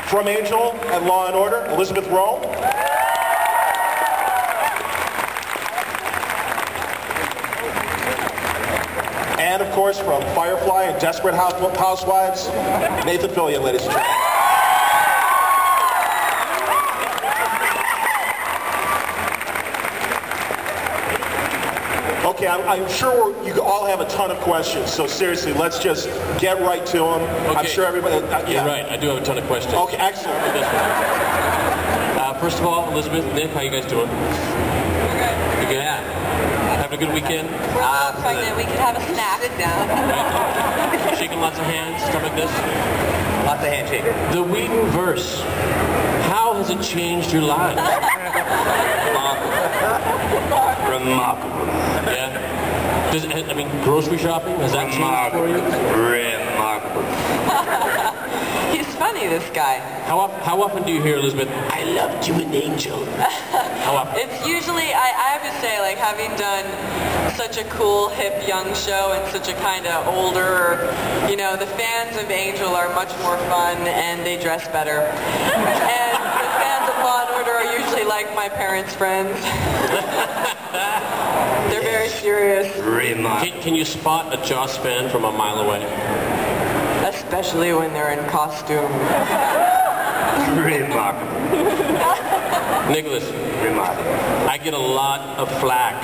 From Angel and Law and Order, Elizabeth Rohm. And of course, from Firefly and Desperate Housewives, Nathan Fillion, ladies and gentlemen. Okay, I'm sure you all have a ton of questions, so seriously, let's just get right to them. Okay. I'm sure everybody... yeah. You're right, I do have a ton of questions. Okay, excellent. First of all, Elizabeth, Nick, how you guys doing? You good? Yeah. Having a good weekend? We're all pregnant, we could have a snack. Sit down. Shaking lots of hands, stuff like this? Lots of handshaking. The Whedonverse, how has it changed your lives? Remarkable. Yeah? Does it, I mean, grocery shopping, has that changed for you? Remarkable. He's funny, this guy. How often do you hear, Elizabeth, I loved you an angel? How often? It's usually, I have to say, like, having done such a cool, hip, young show and such a kind of older, you know, the fans of Angel are much more fun and they dress better. And the fans of Law and Order are usually like my parents' friends. They're very serious. Can you spot a Joss fan from a mile away? Especially when they're in costume. Remarkable. Nicholas, Remarkable. I get a lot of flack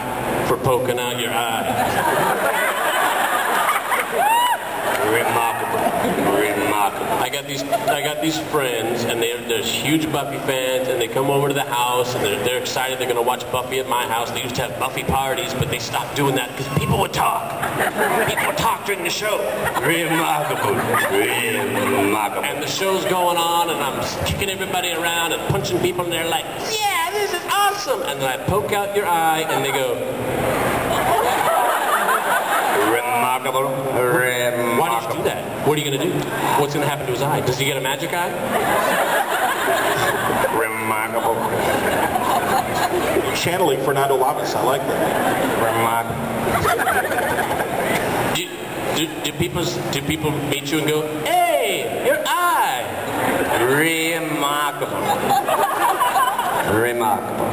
for poking out your eye. Remarkable. Remarkable. I got these friends, and they're huge Buffy fans, and they come over to the house, and they're excited they're going to watch Buffy at my house. They used to have Buffy parties, but they stopped doing that because people would talk. People would talk during the show. Remarkable. Remarkable. And the show's going on, and I'm kicking everybody around and punching people, and they're like, yeah, this is awesome. And then I poke out your eye, and they go, Remarkable. Remarkable. why did you do that? What are you going to do? What's going to happen to his eye? Does he get a magic eye? Remarkable. Channeling Fernando Lamas, I like that. Remarkable. Do people meet you and go, hey, your eye? Remarkable. Remarkable.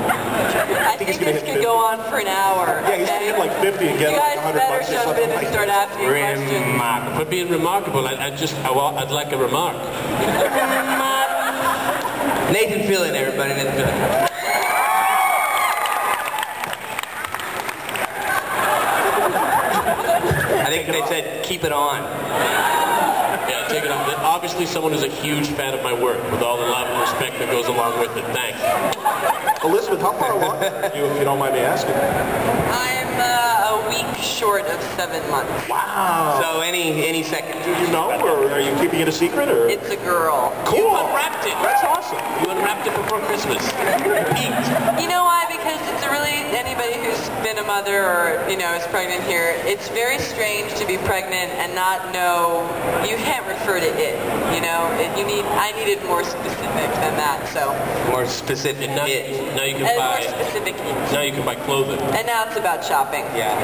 I think this could go on for an hour. Yeah, he's okay? getting like 50 and get like 100 bucks or You guys better jump something in and like start that. asking questions. Remarkable. For being remarkable, I'd like a remark. Nathan Fillion, everybody. Nathan Fillion. I think they said, keep it on. Yeah, take it on. Obviously, someone who's a huge fan of my work, with all the love and respect that goes along with it. Thanks. Elizabeth, how far along are you, if you don't mind me asking? I'm a week short of 7 months. Wow. So any second. Do you know, or are you keeping it a secret, or? It's a girl. Cool. You unwrapped it. That's awesome. You unwrapped it before Christmas. You peeked. You know why? Because it's really, anybody who's been a mother or, you know, is pregnant here, it's very strange to be pregnant and not know, you can't refer to it, you know? I needed more specific than that, so. More specific. Now you can And buy. more specific it. Now you can buy clothing. And now it's about shopping. Yeah.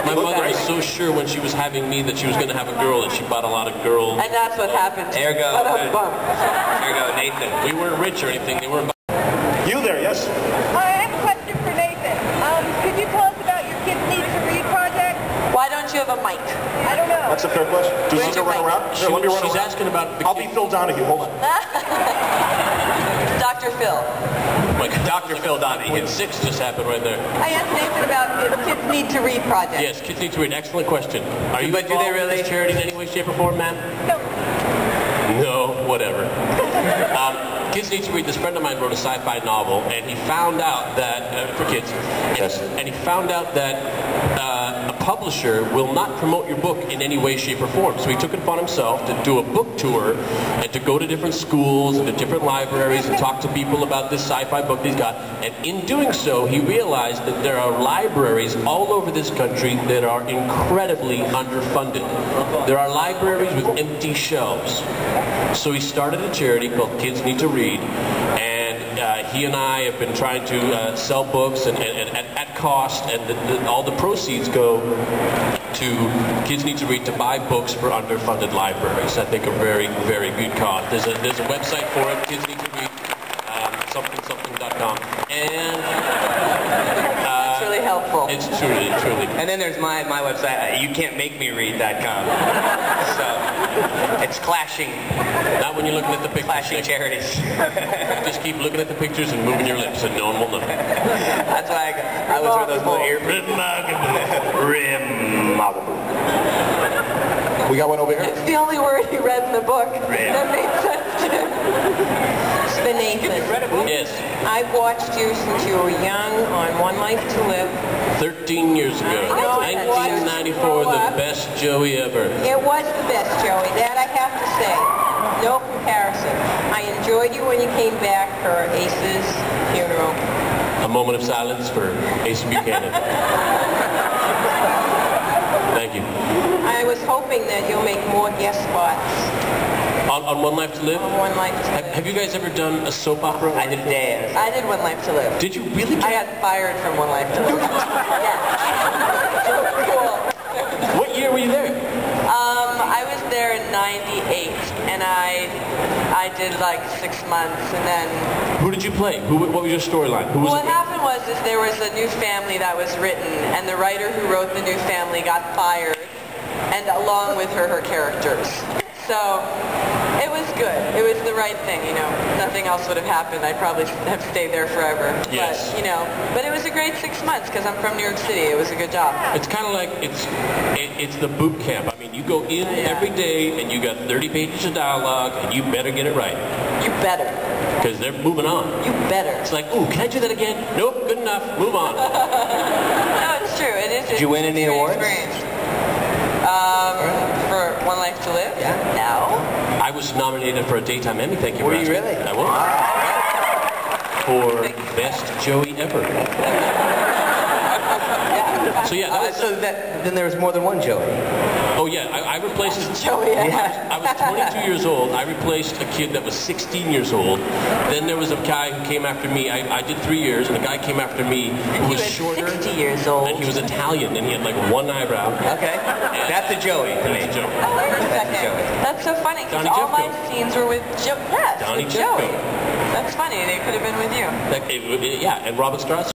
My mother was so sure when she was having me that she was going to have a girl that she bought a lot of girls. And that's what happened. There you go. Ba-dum-bum. There you go, Nathan. We weren't rich or anything. They weren't. You there, yes? I have a question for Nathan. Could you tell us about your Kids Need to Read project? Why don't you have a mic? I don't know. That's a fair question. Do you want to run around? Here, let me run She's around. asking about the I'll be Phil Donahue. Hold on. Dr. Phil. Like Dr. Phil Donahue. Point 6 just happened right there. I asked Nathan about his Kids Need to Read project. Yes, Kids Need to Read. Excellent question. Are you But do they involved really? with this charity in any way, shape, or form, ma'am? No. No, whatever. Kids Need to Read. This friend of mine wrote a sci-fi novel, and he found out that, for kids, and he found out that a publisher will not promote your book in any way, shape, or form. So he took it upon himself to do a book tour and to go to different schools and to different libraries and talk to people about this sci-fi book that he's got. And in doing so, he realized that there are libraries all over this country that are incredibly underfunded. There are libraries with empty shelves. So he started a charity called Kids Need to Read, and he and I have been trying to sell books and at cost, and all the proceeds go Kids Need to Read to buy books for underfunded libraries. I think a very, very good cause. There's a website for it, Kids Need to Read, something.com. And It's really helpful. it's truly. And then there's my website, youcan'tmakemeread.com. So, it's clashing Not when you're looking at the pictures. clashing Nick. charities. Just keep looking at the pictures and moving your lips, and no one will know. That's why I was one of those little Remarkable. We got one over here. It's the only word he read in the book that made sense to him. Mr. Nathan, Yes, I've watched you since you were young on One Life to Live. 13 years ago, I know. 1994, the best Joey ever. It was the best, Joey. That I have to say. No comparison. I enjoyed you when you came back for Ace's funeral. A moment of silence for Ace Buchanan. Thank you. I was hoping that you'll make more guest spots On One Life to Live? on One Life to Live. Have you guys ever done a soap opera? I did dance. I did One Life to Live. Did you really? I got fired from One Life to Live. Cool. What year were you there? I was there in '98, and I did like 6 months, and then Who did you play? What was your storyline? Who was what it? happened was there was a new family that was written, and the writer who wrote the new family got fired, and along with her characters. So it was good. It was the right thing, you know. Nothing else would have happened. I'd probably have stayed there forever. Yes. But, you know, but it was a great 6 months because I'm from New York City. It was a good job. It's kind of like it's the boot camp. I mean, you go in every day and you got 30 pages of dialogue, and you better get it right You better. because they're moving on. You better. It's like, ooh, can I do that again? Nope, good enough. Move on. No, it's true. It is. Did you win any awards? For One Life to Live? Yeah. No. I was nominated for a daytime Emmy. Thank you. Were for you asking. really? I was. For best Joey ever. So yeah, that was. So then there was more than one Joey. Oh yeah, I replaced. Joey. I was 22 years old. I replaced a kid that was 16 years old. Then there was a guy who came after me. I did 3 years, and a guy came after me who was shorter. 60 years old. And he was Italian, and he had like one eyebrow. Okay. That's a Joey to me. That's a joke. Oh, wait a second. Joey. That's so funny because Donnie all my Jeffco. scenes were with Joey. Yes, Donnie with Jeffco. Joey. That's funny. They could have been with you. Yeah, and Robin Strauss.